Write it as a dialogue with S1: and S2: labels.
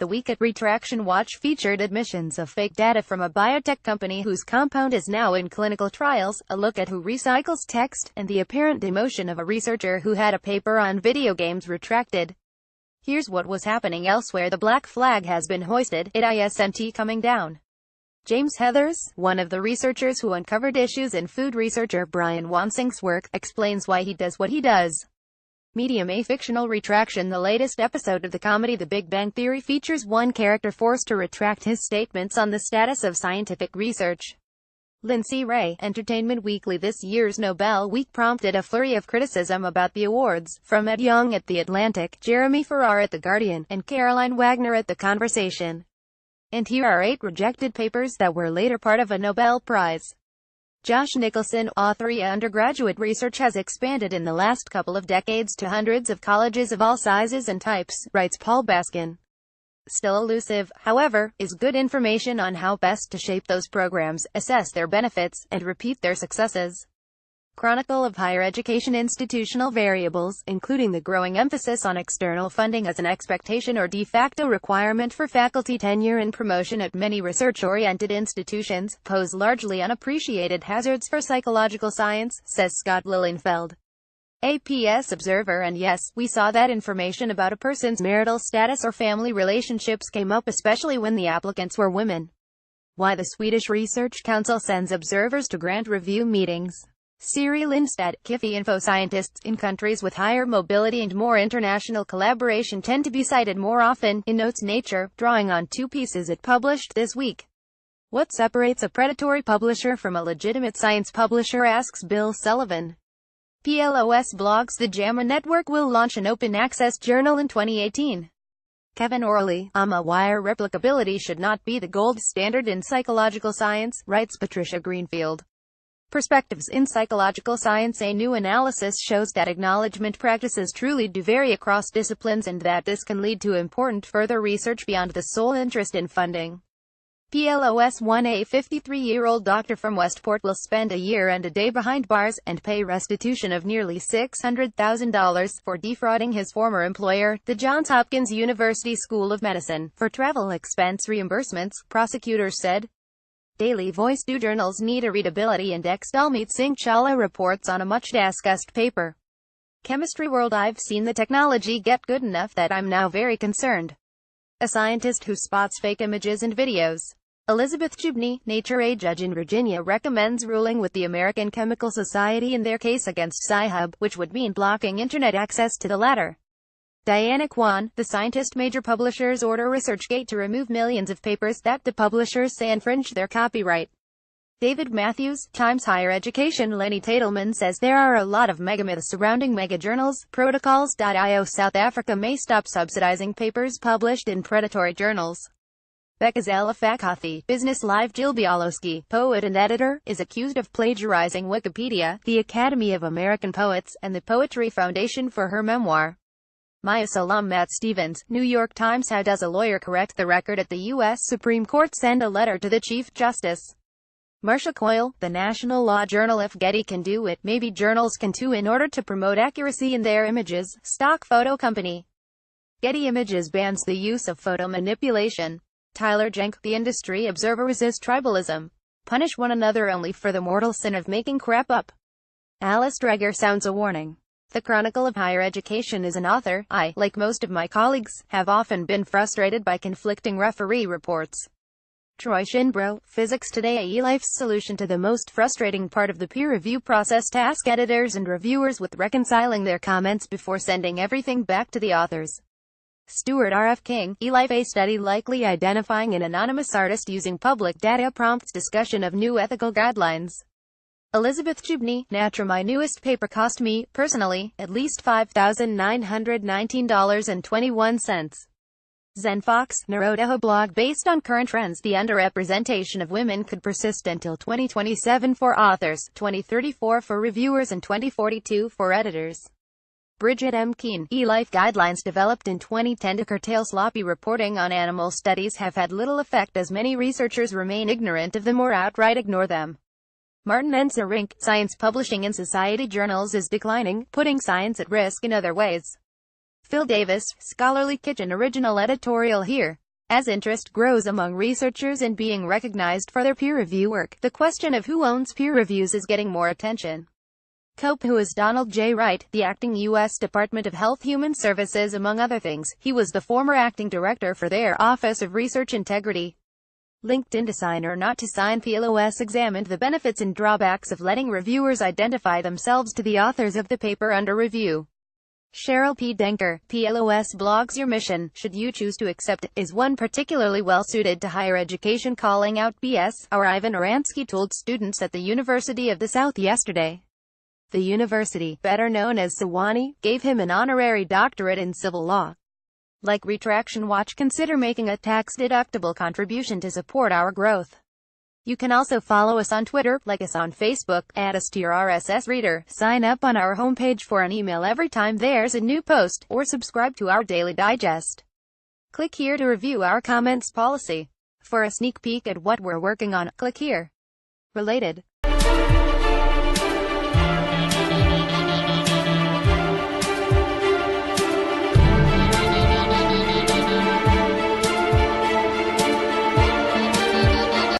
S1: The week at Retraction Watch featured admissions of fake data from a biotech company whose compound is now in clinical trials, a look at who recycles text, and the apparent demotion of a researcher who had a paper on video games retracted. Here's what was happening elsewhere. The black flag has been hoisted, it isn't coming down. James Heathers, one of the researchers who uncovered issues in food researcher Brian Wansink's work, explains why he does what he does. Medium. A fictional retraction. The latest episode of the comedy The Big Bang Theory features one character forced to retract his statements on the status of scientific research. Lindsay Ray, Entertainment Weekly. This year's Nobel Week prompted a flurry of criticism about the awards, from Ed Young at The Atlantic, Jeremy Farrar at The Guardian, and Caroline Wagner at The Conversation. And here are 8 rejected papers that were later part of a Nobel Prize. Josh Nicholson, author. Undergraduate research has expanded in the last couple of decades to hundreds of colleges of all sizes and types, writes Paul Baskin. Still elusive, however, is good information on how best to shape those programs, assess their benefits, and repeat their successes. Chronicle of Higher Education. Institutional variables, including the growing emphasis on external funding as an expectation or de facto requirement for faculty tenure and promotion at many research-oriented institutions, pose largely unappreciated hazards for psychological science, says Scott Lilienfeld, APS Observer. And yes, we saw that information about a person's marital status or family relationships came up, especially when the applicants were women. Why the Swedish Research Council sends observers to grant review meetings. Siri Lindstad, KIFI. Info. Scientists in countries with higher mobility and more international collaboration tend to be cited more often, in notes Nature, drawing on 2 pieces it published this week. What separates a predatory publisher from a legitimate science publisher, asks Bill Sullivan. PLOS blogs. The JAMA Network will launch an open-access journal in 2018. Kevin Orley, Wire replicability should not be the gold standard in psychological science, writes Patricia Greenfield. Perspectives in Psychological Science. A new analysis shows that acknowledgement practices truly do vary across disciplines and that this can lead to important further research beyond the sole interest in funding. PLOS 1. A 53-year-old doctor from Westport will spend a year and a day behind bars, and pay restitution of nearly $600,000 for defrauding his former employer, the Johns Hopkins University School of Medicine, for travel expense reimbursements, prosecutors said. Daily Voice. Do journals need a readability index? Dalmeet Singh Chawla reports on a much-discussed paper. Chemistry World. I've seen the technology get good enough that I'm now very concerned. A scientist who spots fake images and videos. Elizabeth Chubney, Nature. A judge in Virginia recommends ruling with the American Chemical Society in their case against Sci-Hub, which would mean blocking internet access to the latter. Diana Kwan, the scientist. Major publishers order ResearchGate to remove millions of papers that the publishers say infringe their copyright. David Matthews, Times Higher Education. Lenny Tatelman says there are a lot of megamyths surrounding megajournals. Protocols.io. South Africa may stop subsidizing papers published in predatory journals. Bekezela Fakathi, Business Live. Jill Bialowski, poet and editor, is accused of plagiarizing Wikipedia, the Academy of American Poets, and the Poetry Foundation for her memoir. Maya Salam. Matt Stevens, New York Times. How does a lawyer correct the record at the U.S. Supreme Court? Send a letter to the Chief Justice. Marcia Coyle, The National Law Journal. If Getty can do it, maybe journals can too. In order to promote accuracy in their images, stock photo company Getty Images bans the use of photo manipulation. Tyler Jenk, The Industry Observer. Resist tribalism. Punish one another only for the mortal sin of making crap up. Alice Dreger sounds a warning. The Chronicle of Higher Education. Is an author. I, like most of my colleagues, have often been frustrated by conflicting referee reports. Troy Shinbro, Physics Today. eLife's solution to the most frustrating part of the peer review process. Task editors and reviewers with reconciling their comments before sending everything back to the authors. Stuart R.F. King, eLife. A study likely identifying an anonymous artist using public data prompts discussion of new ethical guidelines. Elizabeth Chubney, Nature. My newest paper cost me, personally, at least $5,919.21. Zen Fox, Naroda. Blog based on current trends. The underrepresentation of women could persist until 2027 for authors, 2034 for reviewers, and 2042 for editors. Bridget M. Keane, eLife. Guidelines developed in 2010 to curtail sloppy reporting on animal studies have had little effect as many researchers remain ignorant of them or outright ignore them. Martin N. Rink, Science publishing in society journals is declining, putting science at risk in other ways. Phil Davis, Scholarly Kitchen. Original editorial here. As interest grows among researchers in being recognized for their peer review work, the question of who owns peer reviews is getting more attention. COPE, who is Donald J. Wright, the acting U.S. Department of Health Human Services among other things. He was the former acting director for their Office of Research Integrity. LinkedIn to sign or not to sign. PLOS examined the benefits and drawbacks of letting reviewers identify themselves to the authors of the paper under review. Cheryl P. Denker, PLOS blogs. Your mission, should you choose to accept it, is one particularly well-suited to higher education. Calling out BS, our Ivan Oransky told students at the University of the South yesterday. The university, better known as Sewanee, gave him an honorary doctorate in civil law. Like Retraction Watch, consider making a tax-deductible contribution to support our growth. You can also follow us on Twitter, like us on Facebook, add us to your RSS reader, sign up on our homepage for an email every time there's a new post, or subscribe to our daily digest. Click here to review our comments policy. For a sneak peek at what we're working on, click here. Related.